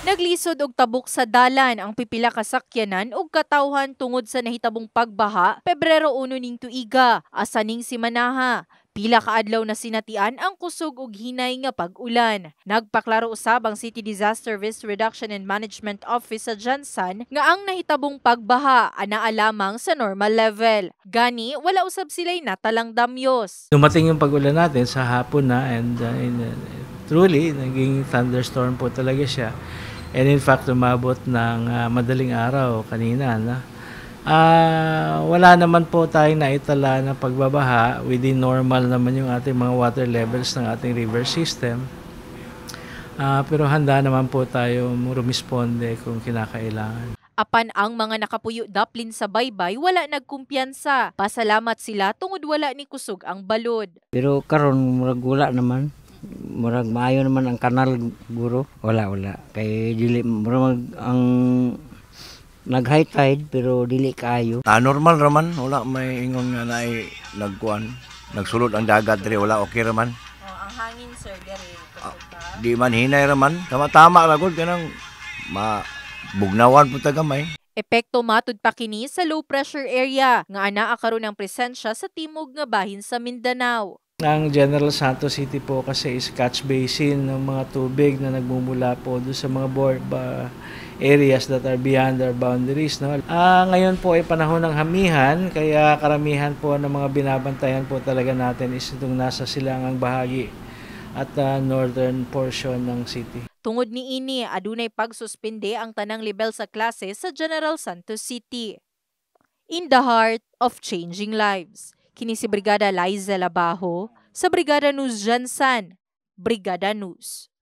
Naglisod og tabok sa dalan ang pipila ka sakyanan ug katawhan tungod sa nahitabong pagbaha Pebrero 1 ning tuiga, asa ning simanaha. Pila ka adlaw na sinatian ang kusog ug hinay nga pag-ulan. Nagpaklaro usab ang City Disaster Risk Reduction and Management Office sa Jansan nga ang nahitabong pagbaha anaa lamang sa normal level. Gani, wala usab sila'y natalang damyos. Dumating yung pag-ulan natin sa hapon na and truly, naging thunderstorm po talaga siya. And in fact, umabot ng madaling araw kanina. Wala naman po tayong naitala na pagbabaha. Within normal naman yung ating mga water levels ng ating river system. Pero handa naman po tayo rumisponde kung kinakailangan. Apan ang mga nakapuyo daplin sa baybay wala nagkumpiyansa. Pasalamat sila tungod wala ni kusog ang balod. Pero karon murag wala naman. Murag maayo naman ang kanal guro. Wala. Kay dili murag ang nag-high tide pero dili kaayo. Normal raman, wala may ingon nga naay nagkuan. Nagsulod ang dagat diri wala okay raman. Ang hangin sir diri Di man hinay raman, tama ra gud kanang bugnawan po tagamay. Epekto matud pa kini sa low pressure area nga anaa karon ang presensya sa timog nga bahin sa Mindanao. Ang General Santos City po kasi is catch basin ng mga tubig na nagmumula po doon sa mga areas that are beyond our boundaries. No? Ngayon po ay panahon ng hamihan, kaya karamihan po ng mga binabantayan po talaga natin is itong nasa silangang bahagi at northern portion ng city. Tungod ni ini, adunay pagsuspende ang tanang level sa klase sa General Santos City. In the heart of changing lives. Kini si Brigada Liza Labajo sa Brigada News Jansan, Brigada News.